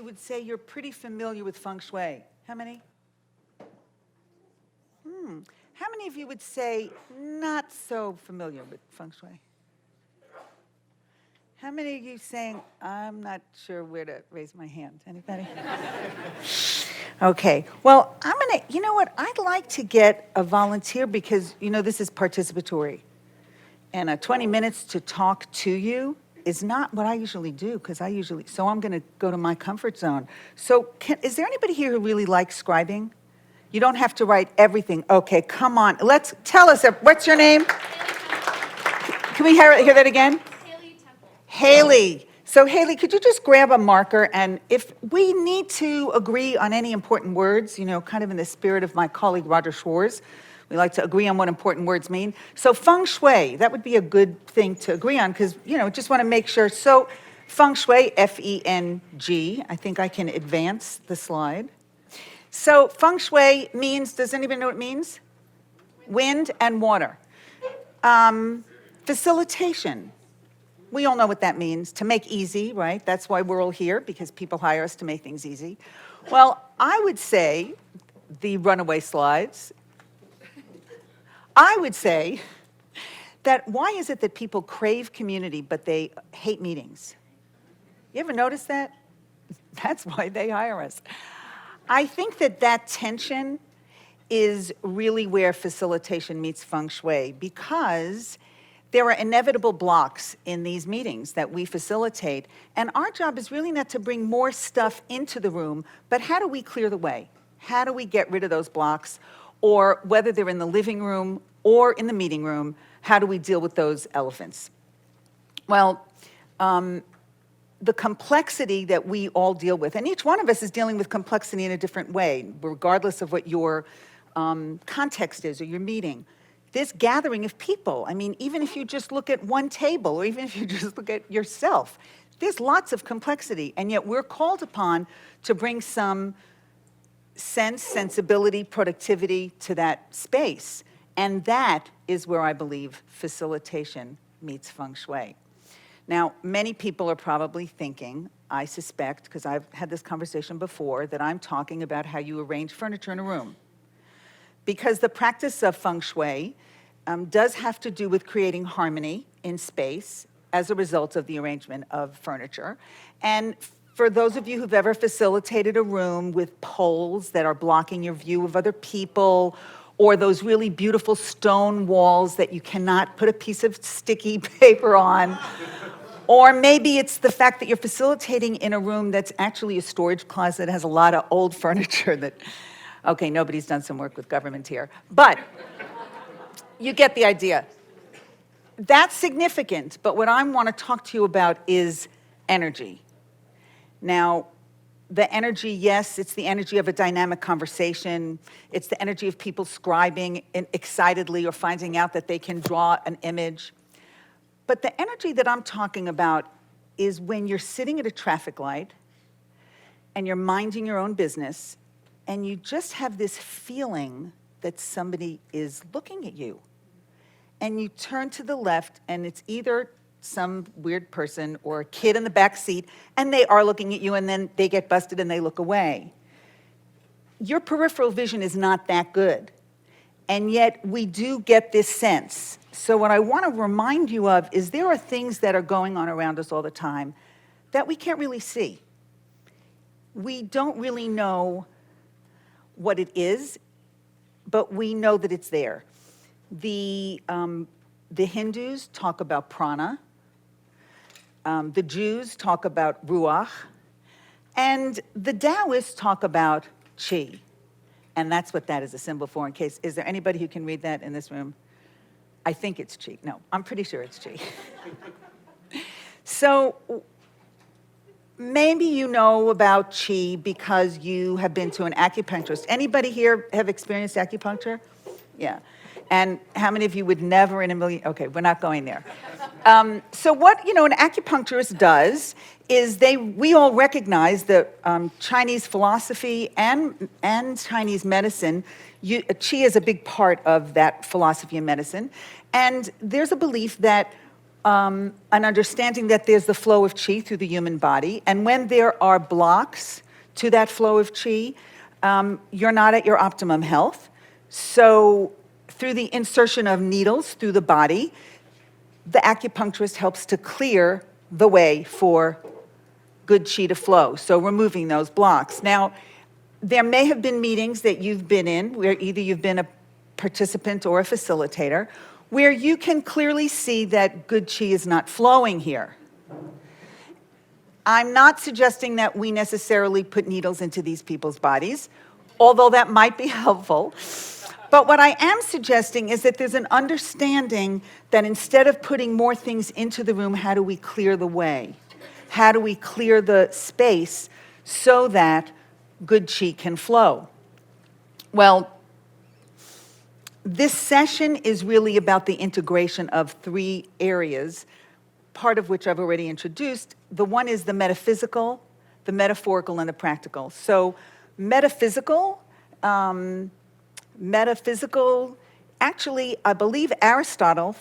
would say you're pretty familiar with feng shui? How many? How many of you would say not so familiar with feng shui? How many of you saying, I'm not sure where to raise my hand? Anybody? Okay, well, you know what? I'd like to get a volunteer because, this is participatory. And 20 minutes to talk to you is not what I usually do so I'm going to go to my comfort zone. So is there anybody here who really likes scribing? You don't have to write everything. Okay, come on. Tell us, what's your name? Can we hear that again? Haley. So Haley, could you just grab a marker, and if we need to agree on any important words, kind of in the spirit of my colleague Roger Schwartz, we like to agree on what important words mean. So feng shui, that would be a good thing to agree on because, just want to make sure. So feng shui, F-E-N-G, I think I can advance the slide. So feng shui means, does anybody know what it means? Wind and water. Facilitation. We all know what that means, to make easy, right? That's why we're all here, because people hire us to make things easy. Well, I would say, the runaway slides, I would say that why is it that people crave community, but they hate meetings? You ever notice that? That's why they hire us. I think that tension is really where facilitation meets feng shui, because there are inevitable blocks in these meetings that we facilitate, and our job is really not to bring more stuff into the room, but how do we clear the way? How do we get rid of those blocks? Or whether they're in the living room or in the meeting room, how do we deal with those elephants? Well, the complexity that we all deal with, and each one of us is dealing with complexity in a different way, regardless of what your context is or your meeting. This gathering of people, even if you just look at one table, or even if you just look at yourself, there's lots of complexity, and yet we're called upon to bring some sensibility, productivity to that space. And that is where I believe facilitation meets feng shui. Now, many people are probably thinking, I suspect, because I've had this conversation before, that I'm talking about how you arrange furniture in a room. Because the practice of feng shui does have to do with creating harmony in space as a result of the arrangement of furniture. And for those of you who've ever facilitated a room with poles that are blocking your view of other people, or those really beautiful stone walls that you cannot put a piece of sticky paper on, or maybe it's the fact that you're facilitating in a room that's actually a storage closet that has a lot of old furniture that, okay, nobody's done some work with government here, but you get the idea. That's significant, but what I want to talk to you about is energy. Now, the energy, yes, it's the energy of a dynamic conversation. It's the energy of people scribing excitedly or finding out that they can draw an image. But the energy that I'm talking about is when you're sitting at a traffic light and you're minding your own business and you just have this feeling that somebody is looking at you. And you turn to the left and it's either some weird person or a kid in the back seat, and they are looking at you, and then they get busted and they look away. Your peripheral vision is not that good, and yet we do get this sense. So what I want to remind you of is there are things that are going on around us all the time that we can't really see. We don't really know what it is, but we know that it's there. The Hindus talk about prana. The Jews talk about ruach, and the Taoists talk about qi. And that's what that is a symbol for. Is there anybody who can read that in this room? I think it's qi. No, I'm pretty sure it's qi. So maybe you know about qi because you have been to an acupuncturist. Anybody here have experienced acupuncture? Yeah. And how many of you would never in a million? Okay, we're not going there. So what an acupuncturist does is we all recognize that Chinese philosophy and Chinese medicine, qi is a big part of that philosophy and medicine. And there's a belief that an understanding that there's the flow of chi through the human body, and when there are blocks to that flow of chi, you're not at your optimum health. So through the insertion of needles through the body, the acupuncturist helps to clear the way for good chi to flow, so removing those blocks. Now, there may have been meetings that you've been in where either you've been a participant or a facilitator, where you can clearly see that good chi is not flowing here. I'm not suggesting that we necessarily put needles into these people's bodies, although that might be helpful. But what I am suggesting is that there's an understanding that instead of putting more things into the room, how do we clear the way? How do we clear the space so that good chi can flow? Well, this session is really about the integration of three areas, part of which I've already introduced. The one is the metaphysical, the metaphorical, and the practical. So metaphysical, actually, I believe Aristotle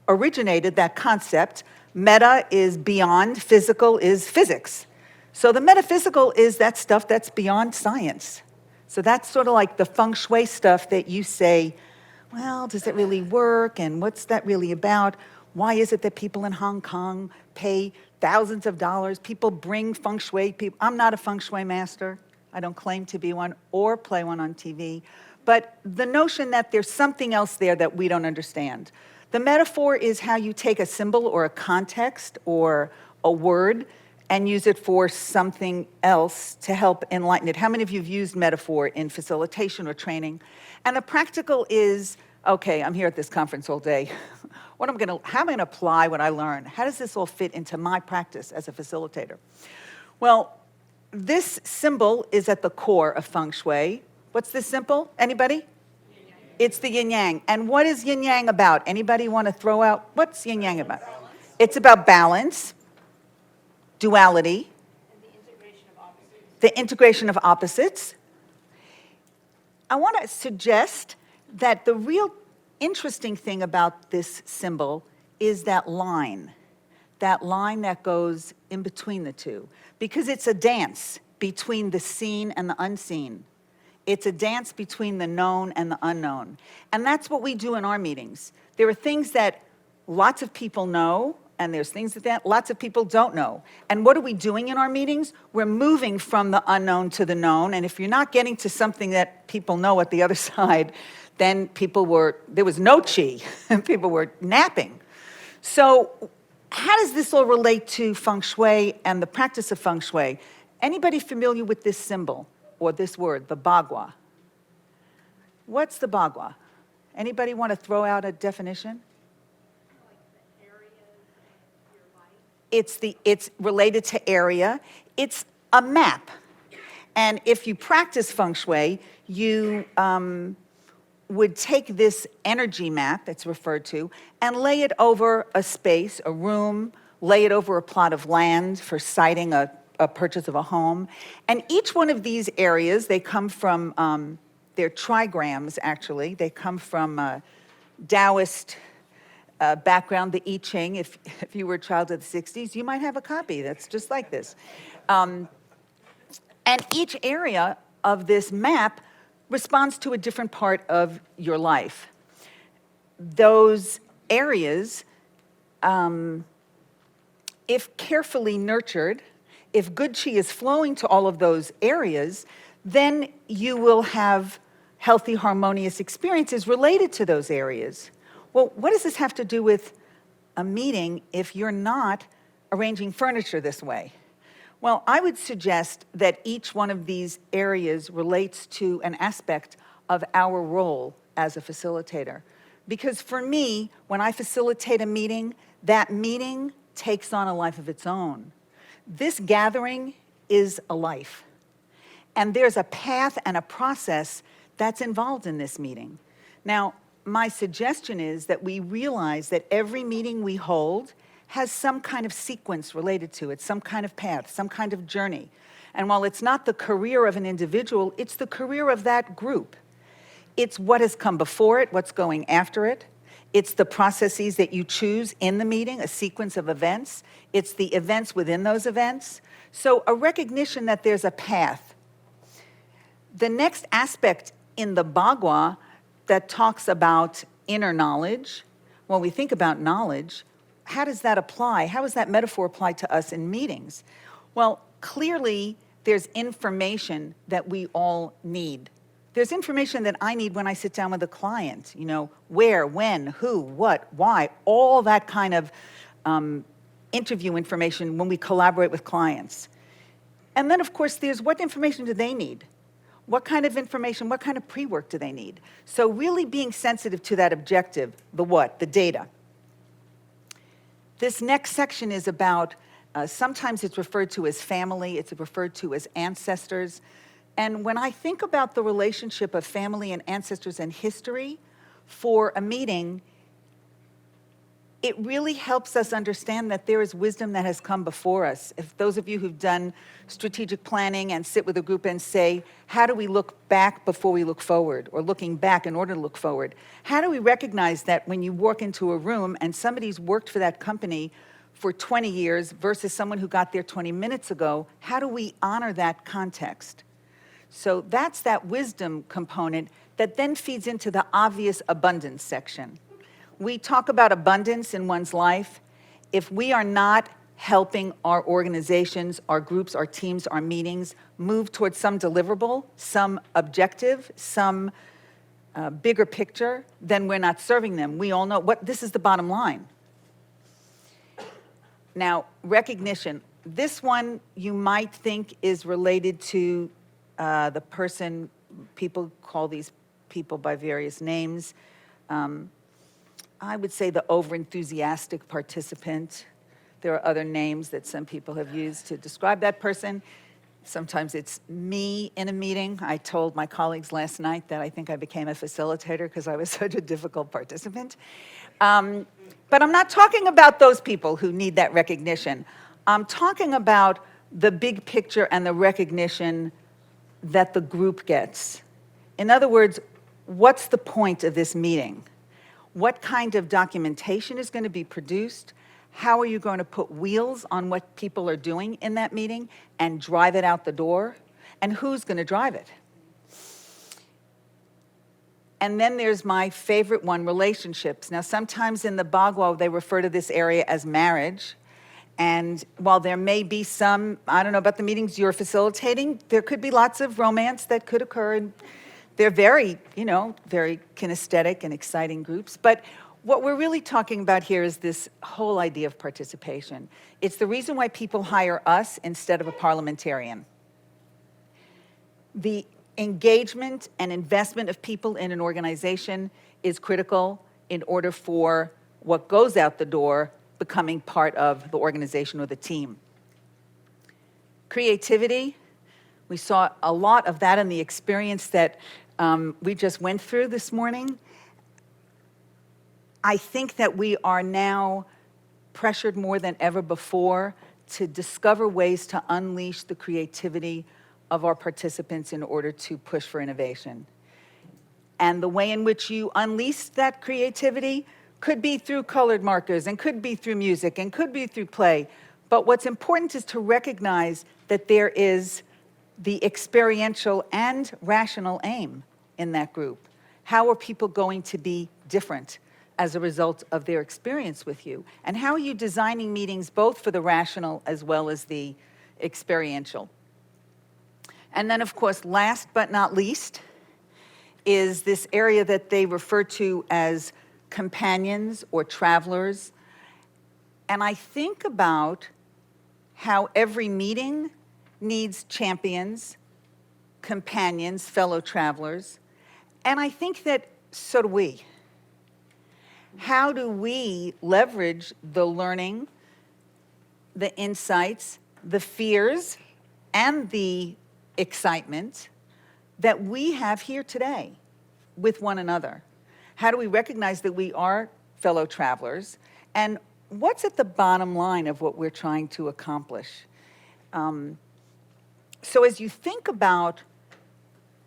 originated that concept. Meta is beyond, physical is physics. So the metaphysical is that stuff that's beyond science. So that's sort of like the feng shui stuff that you say, well, does it really work? And what's that really about? Why is it that people in Hong Kong pay thousands of dollars? People bring feng shui people. I'm not a feng shui master. I don't claim to be one or play one on TV. But the notion that there's something else there that we don't understand. The metaphor is how you take a symbol or a context or a word and use it for something else to help enlighten it. How many of you have used metaphor in facilitation or training? And the practical is, okay, I'm here at this conference all day. How am I going to apply what I learn? How does this all fit into my practice as a facilitator? Well, this symbol is at the core of feng shui. What's this symbol? Anybody? Yin-yang. It's the yin-yang. And what is yin-yang about? Anybody want to throw out? What's yin-yang about? Balance. It's about balance, duality, and the integration of opposites. The integration of opposites. I want to suggest that the real interesting thing about this symbol is that line that goes in between the two, because it's a dance between the seen and the unseen. It's a dance between the known and the unknown. And that's what we do in our meetings. There are things that lots of people know, and there's things that lots of people don't know. And what are we doing in our meetings? We're moving from the unknown to the known. And if you're not getting to something that people know at the other side, then there was no chi, and people were napping. So how does this all relate to feng shui and the practice of feng shui? Anybody familiar with this symbol or this word, the bagua? What's the bagua? Anybody want to throw out a definition? Like the area of your life. It's related to area. It's a map. And if you practice feng shui, you would take this energy map, it's referred to, and lay it over a space, a room, lay it over a plot of land for siting a purchase of a home. And each one of these areas, they come from, they're trigrams, actually. They come from Taoist background, the I Ching. If you were a child of the 60s, you might have a copy that's just like this. And each area of this map responds to a different part of your life. Those areas, if carefully nurtured, if good chi is flowing to all of those areas, then you will have healthy, harmonious experiences related to those areas. Well, what does this have to do with a meeting if you're not arranging furniture this way? Well, I would suggest that each one of these areas relates to an aspect of our role as a facilitator. Because for me, when I facilitate a meeting, that meeting takes on a life of its own. This gathering is a life. And there's a path and a process that's involved in this meeting. Now, my suggestion is that we realize that every meeting we hold has some kind of sequence related to it, some kind of path, some kind of journey. And while it's not the career of an individual, it's the career of that group. It's what has come before it, what's going after it. It's the processes that you choose in the meeting, a sequence of events. It's the events within those events. So a recognition that there's a path. The next aspect in the bagua that talks about inner knowledge, when we think about knowledge, how does that apply? How does that metaphor apply to us in meetings? Well, clearly there's information that we all need. There's information that I need when I sit down with a client, you know, where, when, who, what, why, all that kind of interview information when we collaborate with clients. And then, of course, there's what information do they need? What kind of information, what kind of pre-work do they need? So really being sensitive to that objective, the what, the data. This next section is about, sometimes it's referred to as family, it's referred to as ancestors. And when I think about the relationship of family and ancestors and history for a meeting, it really helps us understand that there is wisdom that has come before us. If those of you who've done strategic planning and sit with a group and say, how do we look back before we look forward, or looking back in order to look forward? How do we recognize that when you walk into a room and somebody's worked for that company for 20 years versus someone who got there 20 minutes ago, how do we honor that context? So that's that wisdom component that then feeds into the obvious abundance section. We talk about abundance in one's life. If we are not helping our organizations, our groups, our teams, our meetings move towards some deliverable, some objective, some bigger picture, then we're not serving them. We all know this is the bottom line. Now, recognition. This one you might think is related to the person, people call these people by various names. I would say the over-enthusiastic participant. There are other names that some people have used to describe that person. Sometimes it's me in a meeting. I told my colleagues last night that I think I became a facilitator because I was such a difficult participant. But I'm not talking about those people who need that recognition. I'm talking about the big picture and the recognition that the group gets. In other words, what's the point of this meeting? What kind of documentation is going to be produced? How are you going to put wheels on what people are doing in that meeting and drive it out the door? And who's going to drive it? And then there's my favorite one, relationships. Now, sometimes in the bagua, they refer to this area as marriage. And while there may be some, I don't know about the meetings you're facilitating, there could be lots of romance that could occur. And they're very, very kinesthetic and exciting groups. But what we're really talking about here is this whole idea of participation. It's the reason why people hire us instead of a parliamentarian. The engagement and investment of people in an organization is critical in order for what goes out the door becoming part of the organization or the team. Creativity, we saw a lot of that in the experience that we just went through this morning. I think that we are now pressured more than ever before to discover ways to unleash the creativity of our participants in order to push for innovation. And the way in which you unleash that creativity could be through colored markers, and could be through music, and could be through play. But what's important is to recognize that there is the experiential and rational aim in that group. How are people going to be different as a result of their experience with you? And how are you designing meetings both for the rational as well as the experiential? And then, of course, last but not least, is this area that they refer to as companions or travelers. And I think about how every meeting needs champions, companions, fellow travelers. And I think that so do we. How do we leverage the learning, the insights, the fears, and the excitement that we have here today with one another? How do we recognize that we are fellow travelers? And what's at the bottom line of what we're trying to accomplish? So as you think about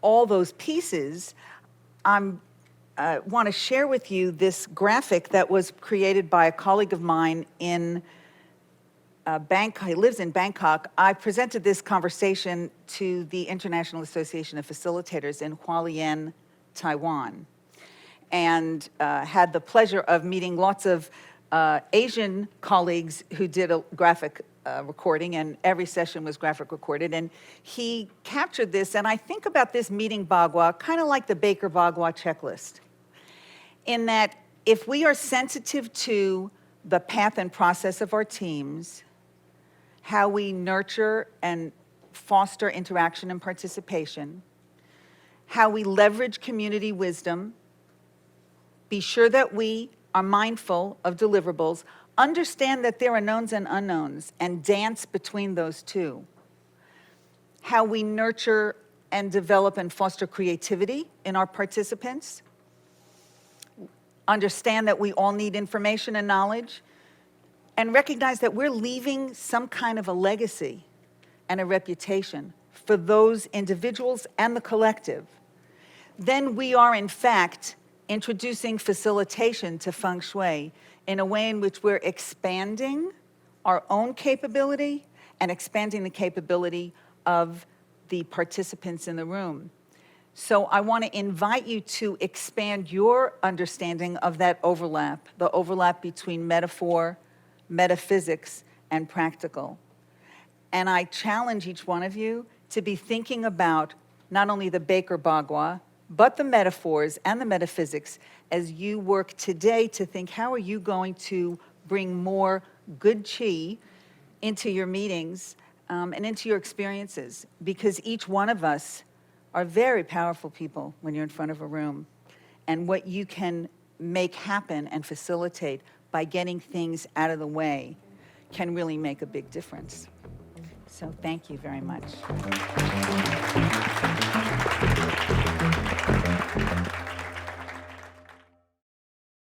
all those pieces, I'm want to share with you this graphic that was created by a colleague of mine in Bangkok. He lives in Bangkok. I presented this conversation to the International Association of Facilitators in Hualien, Taiwan, and had the pleasure of meeting lots of Asian colleagues who did a graphic recording, and every session was graphic recorded. And he captured this, and I think about this meeting bagua kind of like the Baker bagua checklist, in that if we are sensitive to the path and process of our teams, how we nurture and foster interaction and participation, how we leverage community wisdom, be sure that we are mindful of deliverables, understand that there are knowns and unknowns, and dance between those two, how we nurture and develop and foster creativity in our participants, understand that we all need information and knowledge, and recognize that we're leaving some kind of a legacy and a reputation for those individuals and the collective, then we are in fact introducing facilitation to feng shui in a way in which we're expanding our own capability and expanding the capability of the participants in the room. So I want to invite you to expand your understanding of that overlap, the overlap between metaphor, metaphysics, and practical. And I challenge each one of you to be thinking about not only the Baker bagua, but the metaphors and the metaphysics as you work today to think, how are you going to bring more good qi into your meetings and into your experiences? Because each one of us are very powerful people when you're in front of a room. And what you can make happen and facilitate by getting things out of the way can really make a big difference. So thank you very much.